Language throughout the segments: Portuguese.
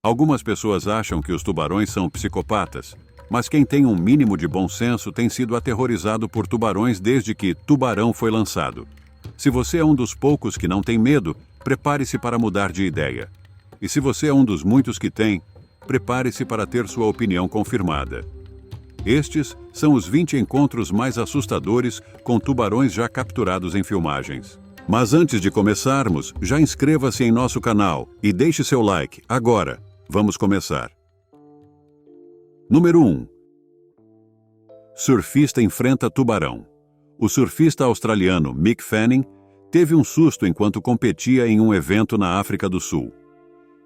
Algumas pessoas acham que os tubarões são psicopatas, mas quem tem um mínimo de bom senso tem sido aterrorizado por tubarões desde que Tubarão foi lançado. Se você é um dos poucos que não tem medo, prepare-se para mudar de ideia. E se você é um dos muitos que tem, prepare-se para ter sua opinião confirmada. Estes são os 20 encontros mais assustadores com tubarões já capturados em filmagens. Mas antes de começarmos, já inscreva-se em nosso canal e deixe seu like agora. Vamos começar. Número 1. Surfista enfrenta tubarão. O surfista australiano Mick Fanning teve um susto enquanto competia em um evento na África do Sul.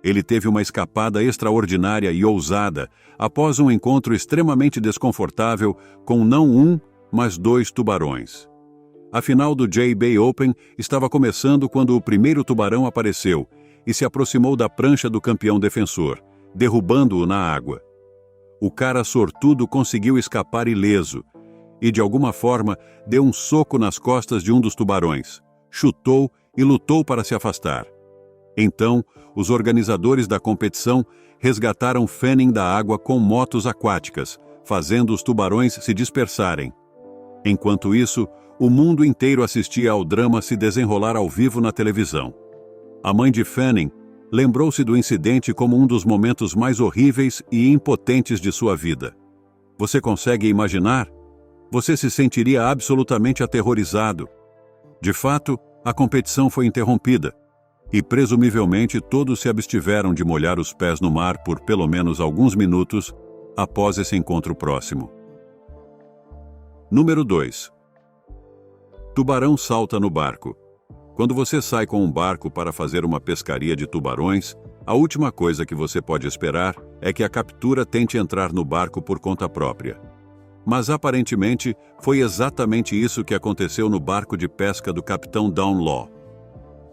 Ele teve uma escapada extraordinária e ousada após um encontro extremamente desconfortável com não um, mas 2 tubarões. A final do J-Bay Open estava começando quando o primeiro tubarão apareceu e se aproximou da prancha do campeão defensor, derrubando-o na água. O cara sortudo conseguiu escapar ileso e, de alguma forma, deu um soco nas costas de um dos tubarões, chutou e lutou para se afastar. Então, os organizadores da competição resgataram Fanning da água com motos aquáticas, fazendo os tubarões se dispersarem. Enquanto isso, o mundo inteiro assistia ao drama se desenrolar ao vivo na televisão. A mãe de Fanning lembrou-se do incidente como um dos momentos mais horríveis e impotentes de sua vida. Você consegue imaginar? Você se sentiria absolutamente aterrorizado. De fato, a competição foi interrompida, e presumivelmente todos se abstiveram de molhar os pés no mar por pelo menos alguns minutos após esse encontro próximo. Número 2. Tubarão salta no barco. Quando você sai com um barco para fazer uma pescaria de tubarões, a última coisa que você pode esperar é que a captura tente entrar no barco por conta própria. Mas aparentemente foi exatamente isso que aconteceu no barco de pesca do capitão Dawn Law.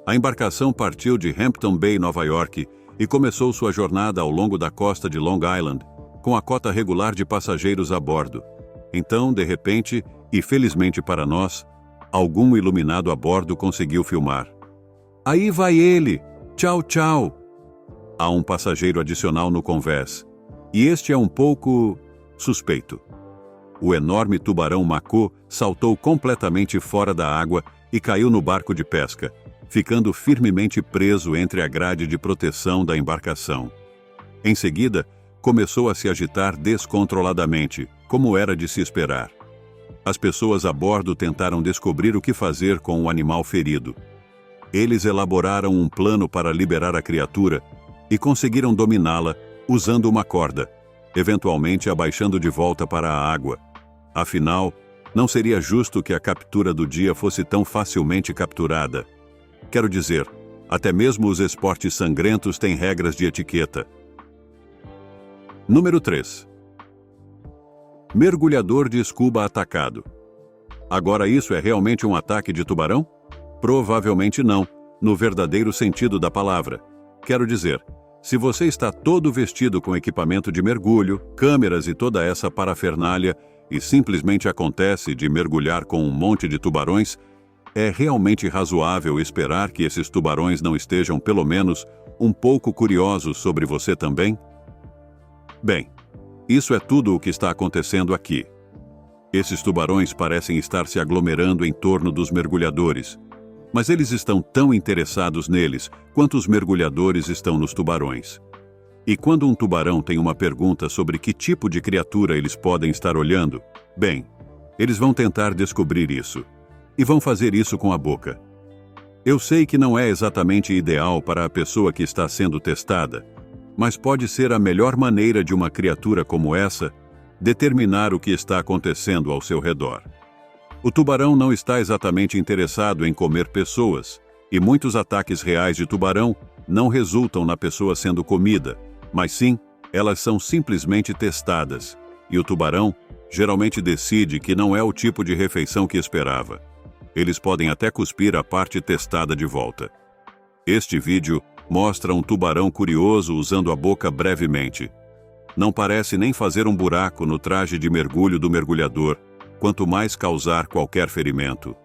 A embarcação partiu de Hampton Bay, Nova York, e começou sua jornada ao longo da costa de Long Island, com a cota regular de passageiros a bordo. Então, de repente, e felizmente para nós, algum iluminado a bordo conseguiu filmar. Aí vai ele! Tchau, tchau! Há um passageiro adicional no convés, e este é um pouco suspeito. O enorme tubarão Mako saltou completamente fora da água e caiu no barco de pesca, ficando firmemente preso entre a grade de proteção da embarcação. Em seguida, começou a se agitar descontroladamente, como era de se esperar. As pessoas a bordo tentaram descobrir o que fazer com o animal ferido. Eles elaboraram um plano para liberar a criatura e conseguiram dominá-la usando uma corda, eventualmente abaixando de volta para a água. Afinal, não seria justo que a captura do dia fosse tão facilmente capturada. Quero dizer, até mesmo os esportes sangrentos têm regras de etiqueta. Número 3. Mergulhador de scuba atacado. Agora isso é realmente um ataque de tubarão? Provavelmente não, no verdadeiro sentido da palavra. Quero dizer, se você está todo vestido com equipamento de mergulho, câmeras e toda essa parafernália e simplesmente acontece de mergulhar com um monte de tubarões, é realmente razoável esperar que esses tubarões não estejam pelo menos um pouco curiosos sobre você também? Bem, isso é tudo o que está acontecendo aqui. Esses tubarões parecem estar se aglomerando em torno dos mergulhadores, mas eles estão tão interessados neles quanto os mergulhadores estão nos tubarões. E quando um tubarão tem uma pergunta sobre que tipo de criatura eles podem estar olhando, bem, eles vão tentar descobrir isso. E vão fazer isso com a boca. Eu sei que não é exatamente ideal para a pessoa que está sendo testada, mas pode ser a melhor maneira de uma criatura como essa determinar o que está acontecendo ao seu redor. O tubarão não está exatamente interessado em comer pessoas, e muitos ataques reais de tubarão não resultam na pessoa sendo comida, mas sim, elas são simplesmente testadas, e o tubarão geralmente decide que não é o tipo de refeição que esperava. Eles podem até cuspir a parte testada de volta. Este vídeo mostra um tubarão curioso usando a boca brevemente. Não parece nem fazer um buraco no traje de mergulho do mergulhador, quanto mais causar qualquer ferimento.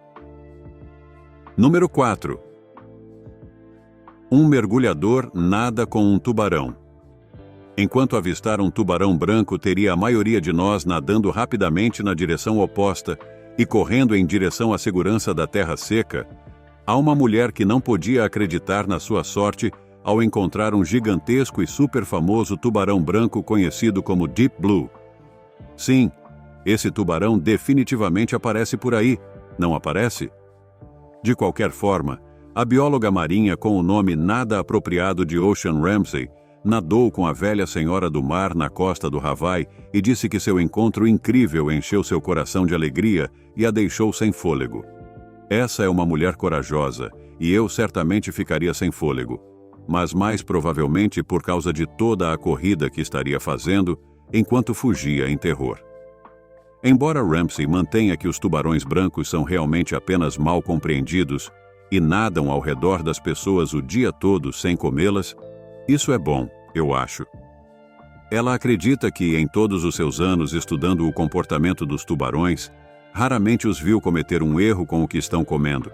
Número 4. Um mergulhador nada com um tubarão. Enquanto avistar um tubarão branco, teria a maioria de nós nadando rapidamente na direção oposta e correndo em direção à segurança da terra seca. Há uma mulher que não podia acreditar na sua sorte ao encontrar um gigantesco e super famoso tubarão branco conhecido como Deep Blue. Sim, esse tubarão definitivamente aparece por aí, não aparece? De qualquer forma, a bióloga marinha com o nome nada apropriado de Ocean Ramsey nadou com a velha senhora do mar na costa do Hawaii e disse que seu encontro incrível encheu seu coração de alegria e a deixou sem fôlego. Essa é uma mulher corajosa, e eu certamente ficaria sem fôlego, mas mais provavelmente por causa de toda a corrida que estaria fazendo enquanto fugia em terror. Embora Ramsey mantenha que os tubarões brancos são realmente apenas mal compreendidos e nadam ao redor das pessoas o dia todo sem comê-las, isso é bom, eu acho. Ela acredita que, em todos os seus anos estudando o comportamento dos tubarões, raramente os viu cometer um erro com o que estão comendo.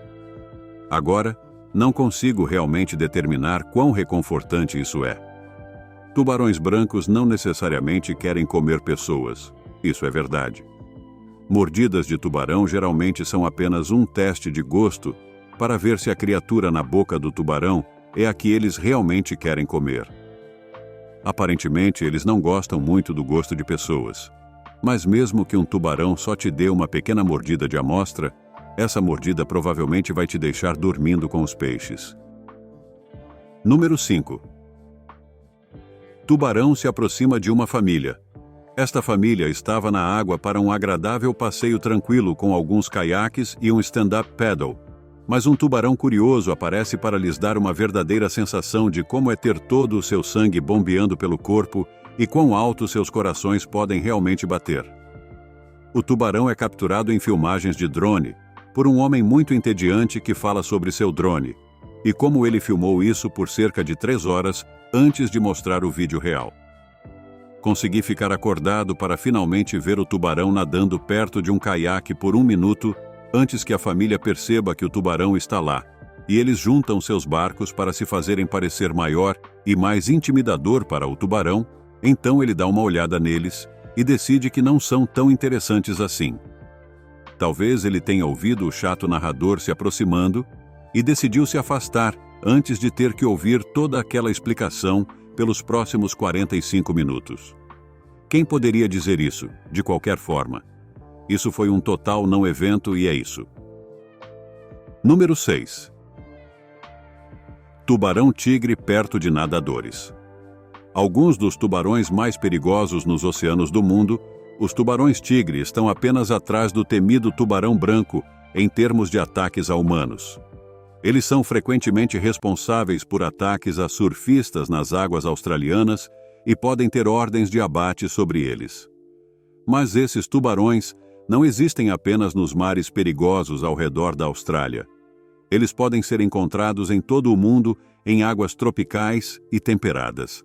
Agora, não consigo realmente determinar quão reconfortante isso é. Tubarões brancos não necessariamente querem comer pessoas, isso é verdade. Mordidas de tubarão geralmente são apenas um teste de gosto para ver se a criatura na boca do tubarão é a que eles realmente querem comer. Aparentemente, eles não gostam muito do gosto de pessoas. Mas mesmo que um tubarão só te dê uma pequena mordida de amostra, essa mordida provavelmente vai te deixar dormindo com os peixes. Número 5. Tubarão se aproxima de uma família. Esta família estava na água para um agradável passeio tranquilo com alguns caiaques e um stand-up paddle. Mas um tubarão curioso aparece para lhes dar uma verdadeira sensação de como é ter todo o seu sangue bombeando pelo corpo e quão alto seus corações podem realmente bater. O tubarão é capturado em filmagens de drone por um homem muito entediante que fala sobre seu drone e como ele filmou isso por cerca de 3 horas antes de mostrar o vídeo real. Consegui ficar acordado para finalmente ver o tubarão nadando perto de um caiaque por 1 minuto antes que a família perceba que o tubarão está lá, e eles juntam seus barcos para se fazerem parecer maior e mais intimidador para o tubarão. Então ele dá uma olhada neles e decide que não são tão interessantes assim. Talvez ele tenha ouvido o chato narrador se aproximando e decidiu se afastar antes de ter que ouvir toda aquela explicação pelos próximos 45 minutos. Quem poderia dizer isso, de qualquer forma? Isso foi um total não evento e é isso. Número 6. Tubarão-tigre perto de nadadores. Alguns dos tubarões mais perigosos nos oceanos do mundo, os tubarões-tigre estão apenas atrás do temido tubarão branco em termos de ataques a humanos. Eles são frequentemente responsáveis por ataques a surfistas nas águas australianas e podem ter ordens de abate sobre eles. Mas esses tubarões não existem apenas nos mares perigosos ao redor da Austrália. Eles podem ser encontrados em todo o mundo em águas tropicais e temperadas.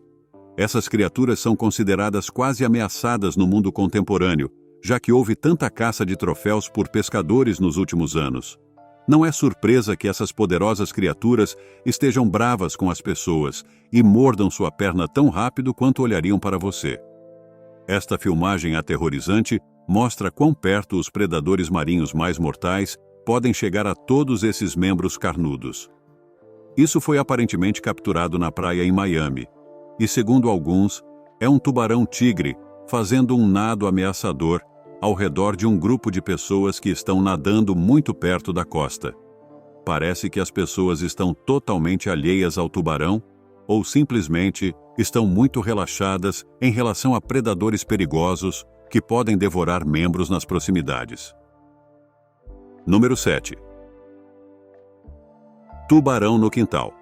Essas criaturas são consideradas quase ameaçadas no mundo contemporâneo, já que houve tanta caça de troféus por pescadores nos últimos anos. Não é surpresa que essas poderosas criaturas estejam bravas com as pessoas e mordam sua perna tão rápido quanto olhariam para você. Esta filmagem aterrorizante mostra quão perto os predadores marinhos mais mortais podem chegar a todos esses membros carnudos. Isso foi aparentemente capturado na praia em Miami, e segundo alguns, é um tubarão-tigre fazendo um nado ameaçador ao redor de um grupo de pessoas que estão nadando muito perto da costa. Parece que as pessoas estão totalmente alheias ao tubarão ou simplesmente estão muito relaxadas em relação a predadores perigosos que podem devorar membros nas proximidades. Número 7. Tubarão no quintal.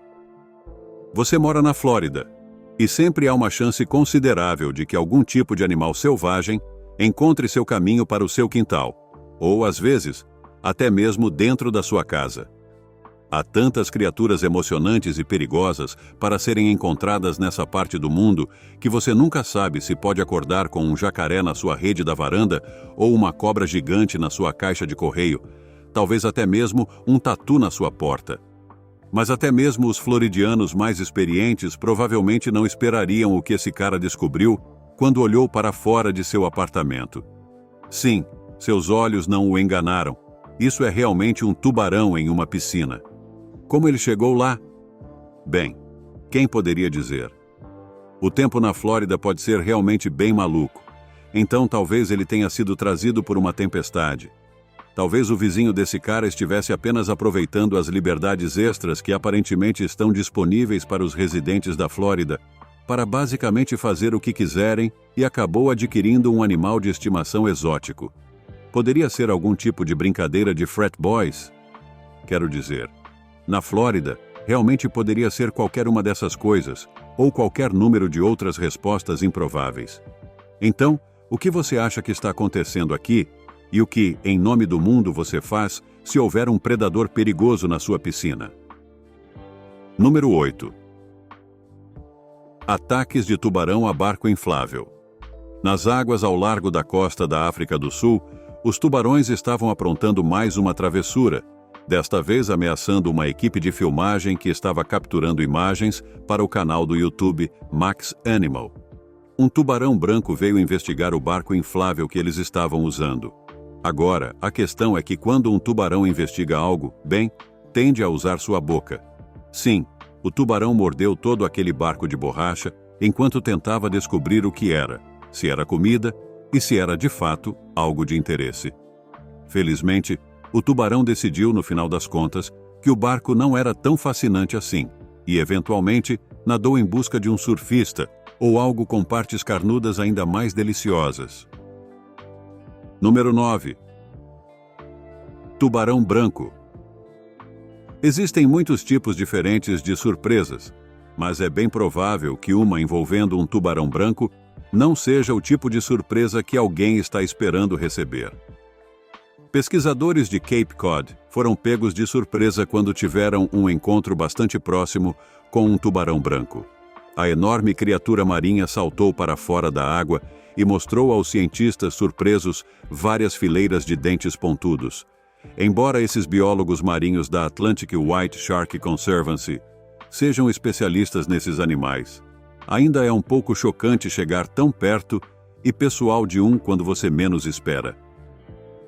Você mora na Flórida, e sempre há uma chance considerável de que algum tipo de animal selvagem encontre seu caminho para o seu quintal, ou, às vezes, até mesmo dentro da sua casa. Há tantas criaturas emocionantes e perigosas para serem encontradas nessa parte do mundo que você nunca sabe se pode acordar com um jacaré na sua rede da varanda ou uma cobra gigante na sua caixa de correio, talvez até mesmo um tatu na sua porta. Mas até mesmo os floridianos mais experientes provavelmente não esperariam o que esse cara descobriu quando olhou para fora de seu apartamento. Sim, seus olhos não o enganaram. Isso é realmente um tubarão em uma piscina. Como ele chegou lá? Bem, quem poderia dizer? O tempo na Flórida pode ser realmente bem maluco. Então talvez ele tenha sido trazido por uma tempestade. Talvez o vizinho desse cara estivesse apenas aproveitando as liberdades extras que aparentemente estão disponíveis para os residentes da Flórida, para basicamente fazer o que quiserem e acabou adquirindo um animal de estimação exótico. Poderia ser algum tipo de brincadeira de frat boys? Quero dizer, na Flórida, realmente poderia ser qualquer uma dessas coisas, ou qualquer número de outras respostas improváveis. Então, o que você acha que está acontecendo aqui? E o que, em nome do mundo, você faz se houver um predador perigoso na sua piscina? Número 8. Ataques de tubarão a barco inflável. Nas águas ao largo da costa da África do Sul, os tubarões estavam aprontando mais uma travessura, desta vez ameaçando uma equipe de filmagem que estava capturando imagens para o canal do YouTube Max Animal. Um tubarão branco veio investigar o barco inflável que eles estavam usando. Agora, a questão é que quando um tubarão investiga algo, bem, tende a usar sua boca. Sim, o tubarão mordeu todo aquele barco de borracha enquanto tentava descobrir o que era, se era comida e se era de fato algo de interesse. Felizmente, o tubarão decidiu, no final das contas, que o barco não era tão fascinante assim e, eventualmente, nadou em busca de um surfista ou algo com partes carnudas ainda mais deliciosas. Número 9. Tubarão branco. Existem muitos tipos diferentes de surpresas, mas é bem provável que uma envolvendo um tubarão branco não seja o tipo de surpresa que alguém está esperando receber. Pesquisadores de Cape Cod foram pegos de surpresa quando tiveram um encontro bastante próximo com um tubarão branco. A enorme criatura marinha saltou para fora da água e mostrou aos cientistas surpresos várias fileiras de dentes pontudos. Embora esses biólogos marinhos da Atlantic White Shark Conservancy sejam especialistas nesses animais, ainda é um pouco chocante chegar tão perto e pessoal de um quando você menos espera.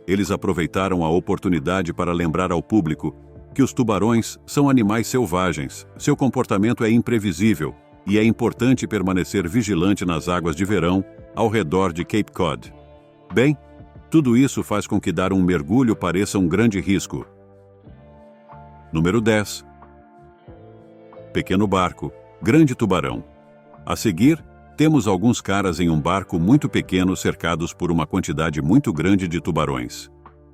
Eles aproveitaram a oportunidade para lembrar ao público que os tubarões são animais selvagens, seu comportamento é imprevisível e é importante permanecer vigilante nas águas de verão ao redor de Cape Cod. Bem, tudo isso faz com que dar um mergulho pareça um grande risco. Número 10. Pequeno barco, grande tubarão. A seguir, temos alguns caras em um barco muito pequeno cercados por uma quantidade muito grande de tubarões.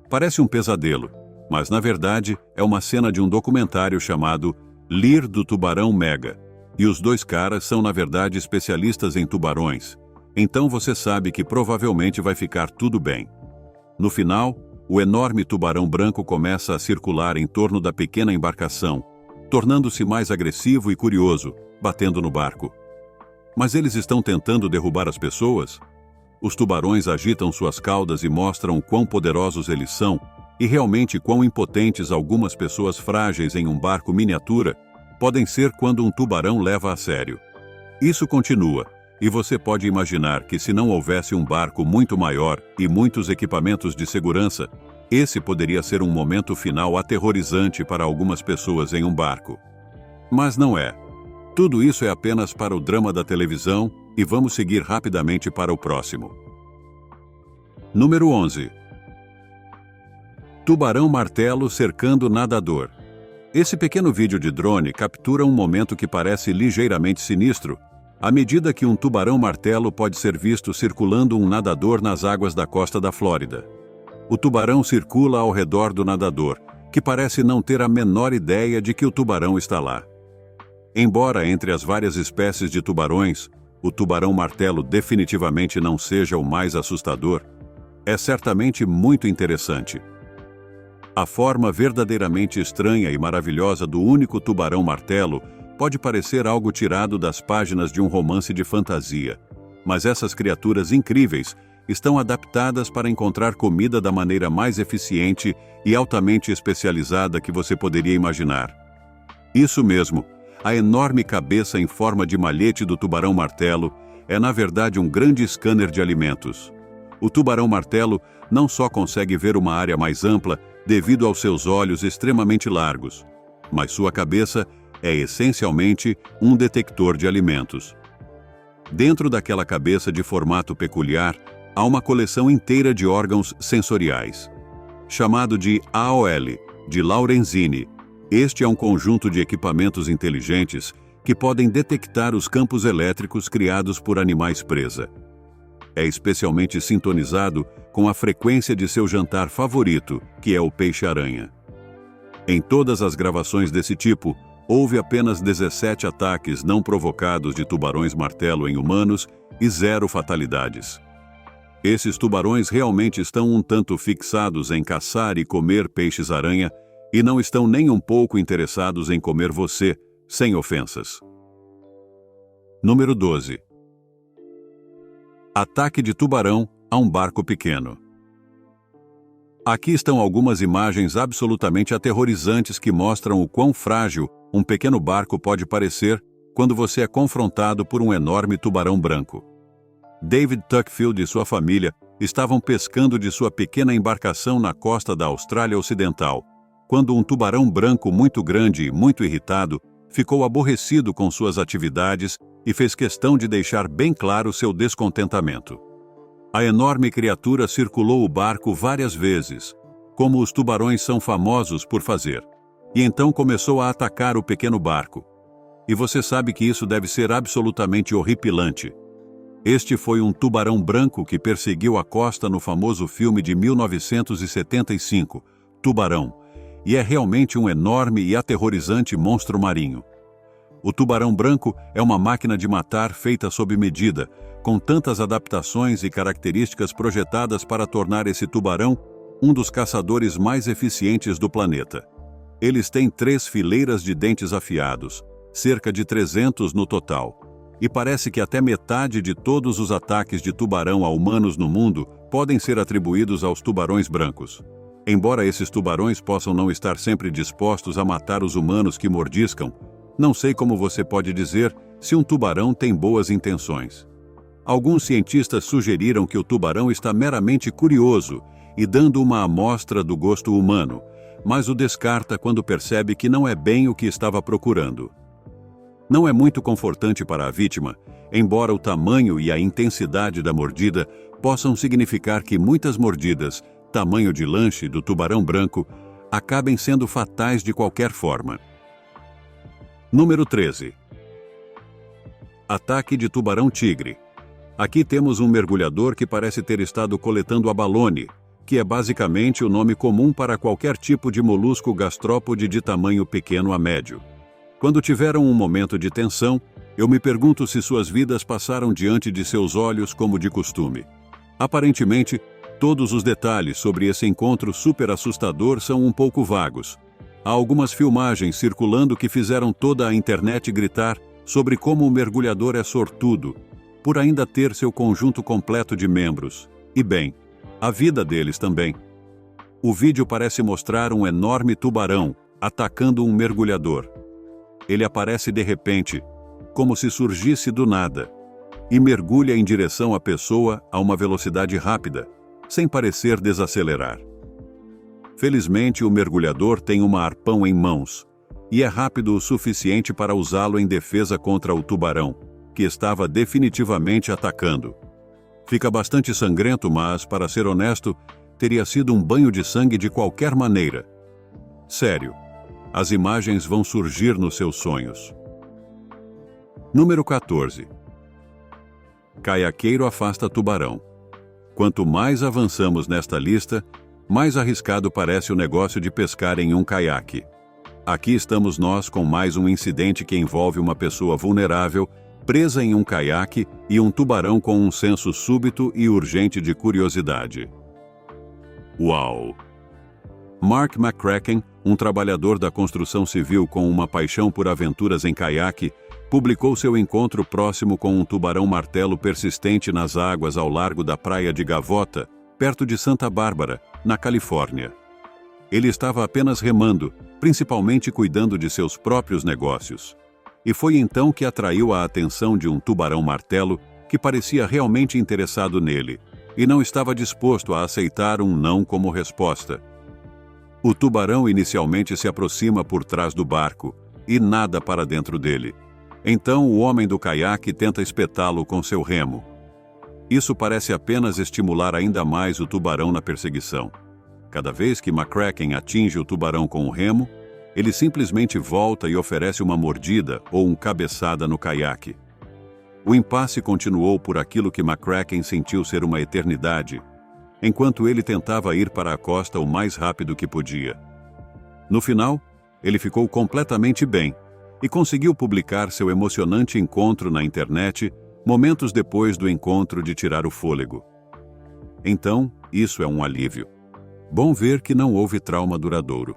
Parece um pesadelo, mas na verdade é uma cena de um documentário chamado Lear do Tubarão Mega. E os dois caras são na verdade especialistas em tubarões. Então você sabe que provavelmente vai ficar tudo bem. No final, o enorme tubarão branco começa a circular em torno da pequena embarcação, tornando-se mais agressivo e curioso, batendo no barco. Mas eles estão tentando derrubar as pessoas? Os tubarões agitam suas caudas e mostram quão poderosos eles são e realmente quão impotentes algumas pessoas frágeis em um barco miniatura podem ser quando um tubarão leva a sério. Isso continua, e você pode imaginar que se não houvesse um barco muito maior e muitos equipamentos de segurança, esse poderia ser um momento final aterrorizante para algumas pessoas em um barco. Mas não é. Tudo isso é apenas para o drama da televisão e vamos seguir rapidamente para o próximo. Número 11. Tubarão martelo cercando nadador. Esse pequeno vídeo de drone captura um momento que parece ligeiramente sinistro, à medida que um tubarão martelo pode ser visto circulando um nadador nas águas da costa da Flórida. O tubarão circula ao redor do nadador, que parece não ter a menor ideia de que o tubarão está lá. Embora entre as várias espécies de tubarões, o tubarão martelo definitivamente não seja o mais assustador, é certamente muito interessante. A forma verdadeiramente estranha e maravilhosa do único tubarão martelo pode parecer algo tirado das páginas de um romance de fantasia, mas essas criaturas incríveis estão adaptadas para encontrar comida da maneira mais eficiente e altamente especializada que você poderia imaginar. Isso mesmo, a enorme cabeça em forma de malhete do tubarão-martelo é na verdade um grande scanner de alimentos. O tubarão-martelo não só consegue ver uma área mais ampla devido aos seus olhos extremamente largos, mas sua cabeça é essencialmente um detector de alimentos. Dentro daquela cabeça de formato peculiar, há uma coleção inteira de órgãos sensoriais. Chamado de AOL, de Lorenzini, este é um conjunto de equipamentos inteligentes que podem detectar os campos elétricos criados por animais presa. É especialmente sintonizado com a frequência de seu jantar favorito, que é o peixe-aranha. Em todas as gravações desse tipo, houve apenas 17 ataques não provocados de tubarões-martelo em humanos e 0 fatalidades. Esses tubarões realmente estão um tanto fixados em caçar e comer peixes-aranha e não estão nem um pouco interessados em comer você, sem ofensas. Número 12. Ataque de tubarão a um barco pequeno. Aqui estão algumas imagens absolutamente aterrorizantes que mostram o quão frágil um pequeno barco pode parecer quando você é confrontado por um enorme tubarão branco. David Tuckfield e sua família estavam pescando de sua pequena embarcação na costa da Austrália Ocidental, quando um tubarão branco muito grande e muito irritado ficou aborrecido com suas atividades e fez questão de deixar bem claro seu descontentamento. A enorme criatura circulou o barco várias vezes, como os tubarões são famosos por fazer, e então começou a atacar o pequeno barco. E você sabe que isso deve ser absolutamente horripilante. Este foi um tubarão branco que perseguiu a costa no famoso filme de 1975, Tubarão, e é realmente um enorme e aterrorizante monstro marinho. O tubarão branco é uma máquina de matar feita sob medida, com tantas adaptações e características projetadas para tornar esse tubarão um dos caçadores mais eficientes do planeta. Eles têm 3 fileiras de dentes afiados, cerca de 300 no total, e parece que até metade de todos os ataques de tubarão a humanos no mundo podem ser atribuídos aos tubarões brancos. Embora esses tubarões possam não estar sempre dispostos a matar os humanos que mordiscam, não sei como você pode dizer se um tubarão tem boas intenções. Alguns cientistas sugeriram que o tubarão está meramente curioso e dando uma amostra do gosto humano, mas o descarta quando percebe que não é bem o que estava procurando. Não é muito confortante para a vítima, embora o tamanho e a intensidade da mordida possam significar que muitas mordidas, tamanho de lanche do tubarão branco, acabem sendo fatais de qualquer forma. Número 13. Ataque de tubarão-tigre. Aqui temos um mergulhador que parece ter estado coletando abalone, que é basicamente o nome comum para qualquer tipo de molusco gastrópode de tamanho pequeno a médio. Quando tiveram um momento de tensão, eu me pergunto se suas vidas passaram diante de seus olhos como de costume. Aparentemente, todos os detalhes sobre esse encontro super assustador são um pouco vagos. Há algumas filmagens circulando que fizeram toda a internet gritar sobre como o mergulhador é sortudo, por ainda ter seu conjunto completo de membros, e bem, a vida deles também. O vídeo parece mostrar um enorme tubarão atacando um mergulhador. Ele aparece de repente, como se surgisse do nada, e mergulha em direção à pessoa a uma velocidade rápida, sem parecer desacelerar. Felizmente, o mergulhador tem uma arpão em mãos, e é rápido o suficiente para usá-lo em defesa contra o tubarão, que estava definitivamente atacando. Fica bastante sangrento, mas, para ser honesto, teria sido um banho de sangue de qualquer maneira. Sério, as imagens vão surgir nos seus sonhos. Número 14. Caiaqueiro afasta tubarão. Quanto mais avançamos nesta lista, mais arriscado parece o negócio de pescar em um caiaque. Aqui estamos nós com mais um incidente que envolve uma pessoa vulnerável, presa em um caiaque e um tubarão com um senso súbito e urgente de curiosidade. Uau! Mark McCracken, um trabalhador da construção civil com uma paixão por aventuras em caiaque, publicou seu encontro próximo com um tubarão-martelo persistente nas águas ao largo da praia de Gavota, perto de Santa Bárbara, na Califórnia. Ele estava apenas remando, principalmente cuidando de seus próprios negócios. E foi então que atraiu a atenção de um tubarão-martelo que parecia realmente interessado nele e não estava disposto a aceitar um não como resposta. O tubarão inicialmente se aproxima por trás do barco e nada para dentro dele. Então o homem do caiaque tenta espetá-lo com seu remo. Isso parece apenas estimular ainda mais o tubarão na perseguição. Cada vez que McCracken atinge o tubarão com o remo, ele simplesmente volta e oferece uma mordida ou um cabeçada no caiaque. O impasse continuou por aquilo que McCracken sentiu ser uma eternidade, enquanto ele tentava ir para a costa o mais rápido que podia. No final, ele ficou completamente bem e conseguiu publicar seu emocionante encontro na internet momentos depois do encontro de tirar o fôlego. Então, isso é um alívio. Bom ver que não houve trauma duradouro.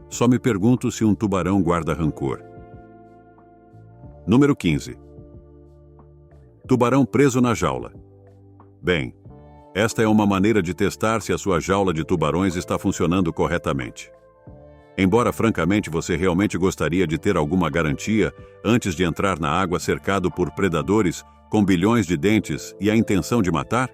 Só me pergunto se um tubarão guarda rancor. Número 15. Tubarão preso na jaula. Bem, esta é uma maneira de testar se a sua jaula de tubarões está funcionando corretamente. Embora francamente você realmente gostaria de ter alguma garantia antes de entrar na água cercado por predadores com bilhões de dentes e a intenção de matar?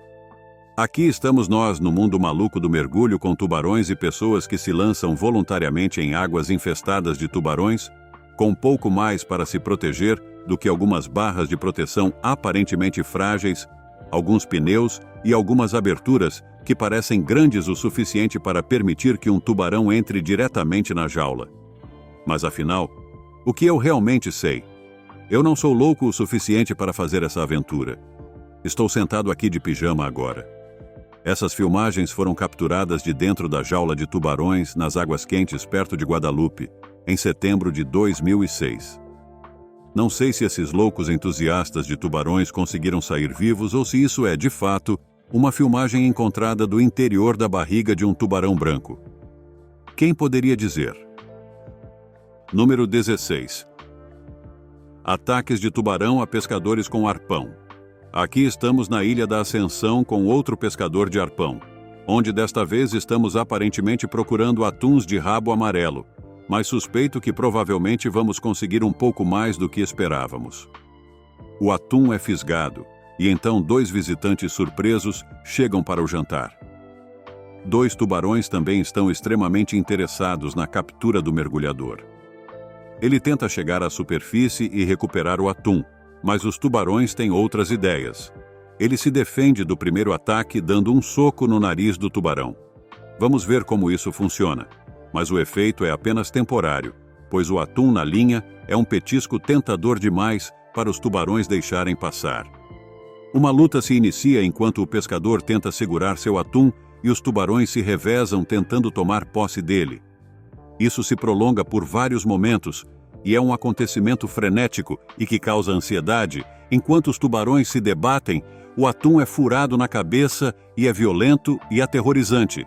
Aqui estamos nós no mundo maluco do mergulho com tubarões e pessoas que se lançam voluntariamente em águas infestadas de tubarões, com pouco mais para se proteger do que algumas barras de proteção aparentemente frágeis, alguns pneus e algumas aberturas que parecem grandes o suficiente para permitir que um tubarão entre diretamente na jaula. Mas afinal, o que eu realmente sei? Eu não sou louco o suficiente para fazer essa aventura. Estou sentado aqui de pijama agora. Essas filmagens foram capturadas de dentro da jaula de tubarões nas águas quentes perto de Guadalupe, em setembro de 2006. Não sei se esses loucos entusiastas de tubarões conseguiram sair vivos ou se isso é, de fato, uma filmagem encontrada do interior da barriga de um tubarão branco. Quem poderia dizer? Número 16. Ataques de tubarão a pescadores com arpão. Aqui estamos na Ilha da Ascensão com outro pescador de arpão, onde desta vez estamos aparentemente procurando atuns de rabo amarelo, mas suspeito que provavelmente vamos conseguir um pouco mais do que esperávamos. O atum é fisgado, e então 2 visitantes surpresos chegam para o jantar. 2 tubarões também estão extremamente interessados na captura do mergulhador. Ele tenta chegar à superfície e recuperar o atum, mas os tubarões têm outras ideias. Ele se defende do primeiro ataque dando um soco no nariz do tubarão. Vamos ver como isso funciona. Mas o efeito é apenas temporário, pois o atum na linha é um petisco tentador demais para os tubarões deixarem passar. Uma luta se inicia enquanto o pescador tenta segurar seu atum e os tubarões se revezam tentando tomar posse dele. Isso se prolonga por vários momentos e é um acontecimento frenético e que causa ansiedade. Enquanto os tubarões se debatem, o atum é furado na cabeça e é violento e aterrorizante.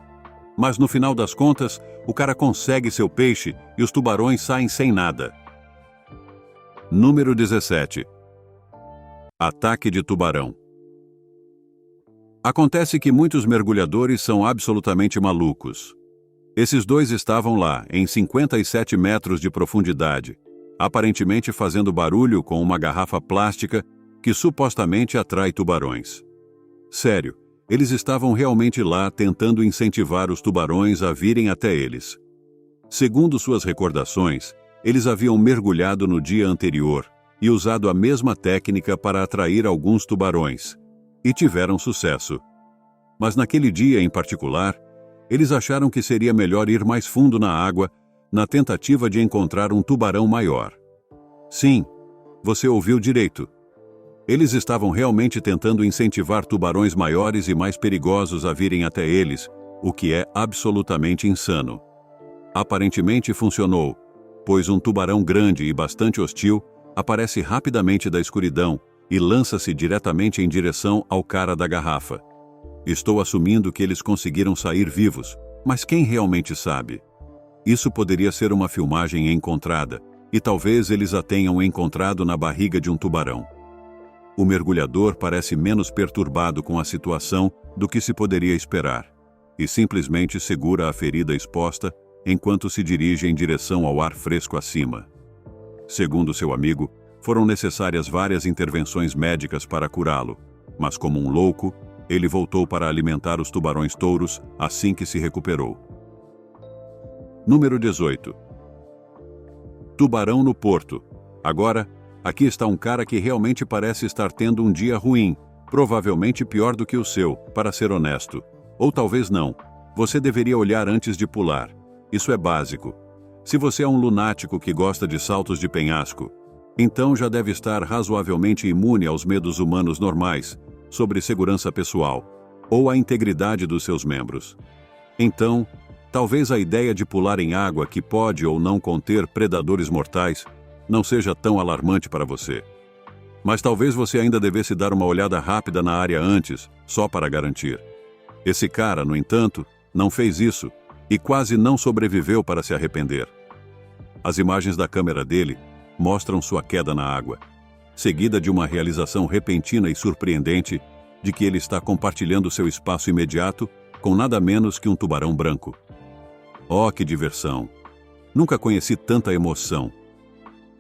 Mas no final das contas, o cara consegue seu peixe e os tubarões saem sem nada. Número 17. Ataque de tubarão. Acontece que muitos mergulhadores são absolutamente malucos. Esses 2 estavam lá, em 57 metros de profundidade, aparentemente fazendo barulho com uma garrafa plástica que supostamente atrai tubarões. Sério, eles estavam realmente lá tentando incentivar os tubarões a virem até eles. Segundo suas recordações, eles haviam mergulhado no dia anterior e usado a mesma técnica para atrair alguns tubarões, e tiveram sucesso. Mas naquele dia em particular, eles acharam que seria melhor ir mais fundo na água na tentativa de encontrar um tubarão maior. Sim, você ouviu direito. Eles estavam realmente tentando incentivar tubarões maiores e mais perigosos a virem até eles, o que é absolutamente insano. Aparentemente funcionou, pois um tubarão grande e bastante hostil aparece rapidamente da escuridão e lança-se diretamente em direção ao cara da garrafa. Estou assumindo que eles conseguiram sair vivos, mas quem realmente sabe? Isso poderia ser uma filmagem encontrada, e talvez eles a tenham encontrado na barriga de um tubarão. O mergulhador parece menos perturbado com a situação do que se poderia esperar. e simplesmente segura a ferida exposta enquanto se dirige em direção ao ar fresco acima. Segundo seu amigo, foram necessárias várias intervenções médicas para curá-lo, mas como um louco, ele voltou para alimentar os tubarões-touros assim que se recuperou. Número 18. Tubarão no Porto. Agora, aqui está um cara que realmente parece estar tendo um dia ruim, provavelmente pior do que o seu, para ser honesto. Ou talvez não. Você deveria olhar antes de pular. Isso é básico. Se você é um lunático que gosta de saltos de penhasco, então já deve estar razoavelmente imune aos medos humanos normais sobre segurança pessoal ou a integridade dos seus membros. Então, talvez a ideia de pular em água que pode ou não conter predadores mortais não seja tão alarmante para você. Mas talvez você ainda devesse dar uma olhada rápida na área antes, só para garantir. Esse cara, no entanto, não fez isso e quase não sobreviveu para se arrepender. As imagens da câmera dele mostram sua queda na água, seguida de uma realização repentina e surpreendente de que ele está compartilhando seu espaço imediato com nada menos que um tubarão branco. Oh, que diversão! Nunca conheci tanta emoção.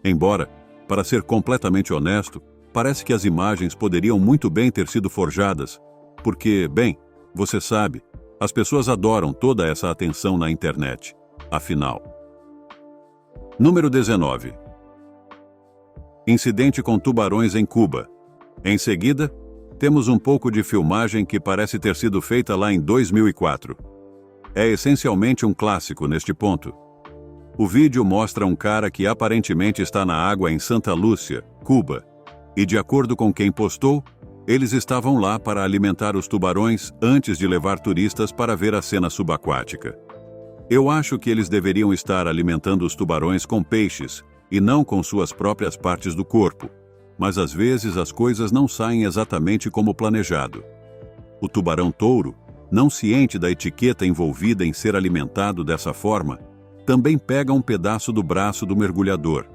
Embora, para ser completamente honesto, parece que as imagens poderiam muito bem ter sido forjadas, porque, bem, você sabe, as pessoas adoram toda essa atenção na internet. Afinal. Número 19. Incidente com tubarões em Cuba. Em seguida, temos um pouco de filmagem que parece ter sido feita lá em 2004. É essencialmente um clássico neste ponto. O vídeo mostra um cara que aparentemente está na água em Santa Lúcia, Cuba, e de acordo com quem postou, eles estavam lá para alimentar os tubarões antes de levar turistas para ver a cena subaquática. Eu acho que eles deveriam estar alimentando os tubarões com peixes e não com suas próprias partes do corpo, mas às vezes as coisas não saem exatamente como planejado. O tubarão-touro, não ciente da etiqueta envolvida em ser alimentado dessa forma, também pega um pedaço do braço do mergulhador.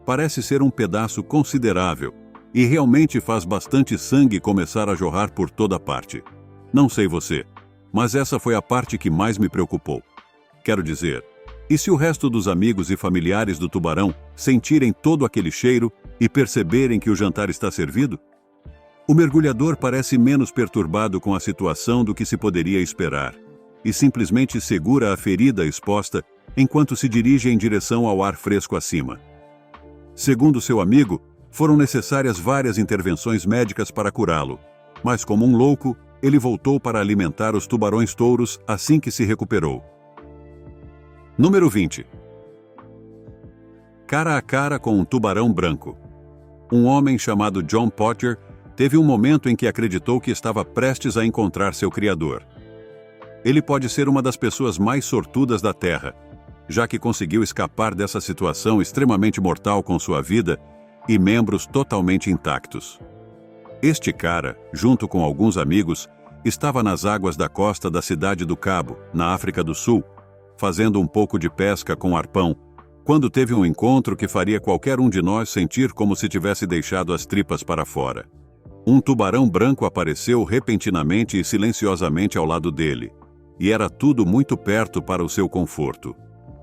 Parece ser um pedaço considerável e realmente faz bastante sangue começar a jorrar por toda parte. Não sei você, mas essa foi a parte que mais me preocupou. Quero dizer, e se o resto dos amigos e familiares do tubarão sentirem todo aquele cheiro e perceberem que o jantar está servido? O mergulhador parece menos perturbado com a situação do que se poderia esperar, e simplesmente segura a ferida exposta enquanto se dirige em direção ao ar fresco acima. Segundo seu amigo, foram necessárias várias intervenções médicas para curá-lo, mas como um louco, ele voltou para alimentar os tubarões-touros assim que se recuperou. Número 20. Cara a cara com um tubarão branco. Um homem chamado John Potter teve um momento em que acreditou que estava prestes a encontrar seu criador. Ele pode ser uma das pessoas mais sortudas da Terra, já que conseguiu escapar dessa situação extremamente mortal com sua vida e membros totalmente intactos. Este cara, junto com alguns amigos, estava nas águas da costa da cidade do Cabo, na África do Sul, fazendo um pouco de pesca com arpão, quando teve um encontro que faria qualquer um de nós sentir como se tivesse deixado as tripas para fora. Um tubarão branco apareceu repentinamente e silenciosamente ao lado dele, e era tudo muito perto para o seu conforto.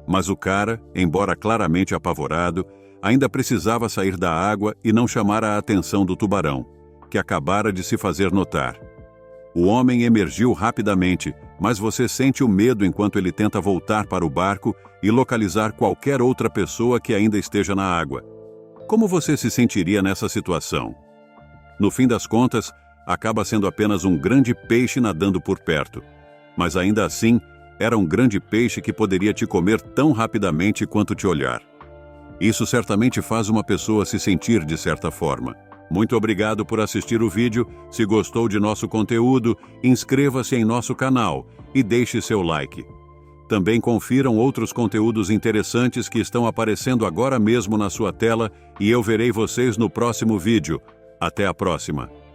Mas o cara, embora claramente apavorado, ainda precisava sair da água e não chamar a atenção do tubarão, que acabara de se fazer notar. O homem emergiu rapidamente, mas você sente o medo enquanto ele tenta voltar para o barco e localizar qualquer outra pessoa que ainda esteja na água. Como você se sentiria nessa situação? No fim das contas, acaba sendo apenas um grande peixe nadando por perto. Mas ainda assim, era um grande peixe que poderia te comer tão rapidamente quanto te olhar. Isso certamente faz uma pessoa se sentir de certa forma. Muito obrigado por assistir o vídeo. Se gostou de nosso conteúdo, inscreva-se em nosso canal e deixe seu like. Também confiram outros conteúdos interessantes que estão aparecendo agora mesmo na sua tela e eu verei vocês no próximo vídeo. Até a próxima!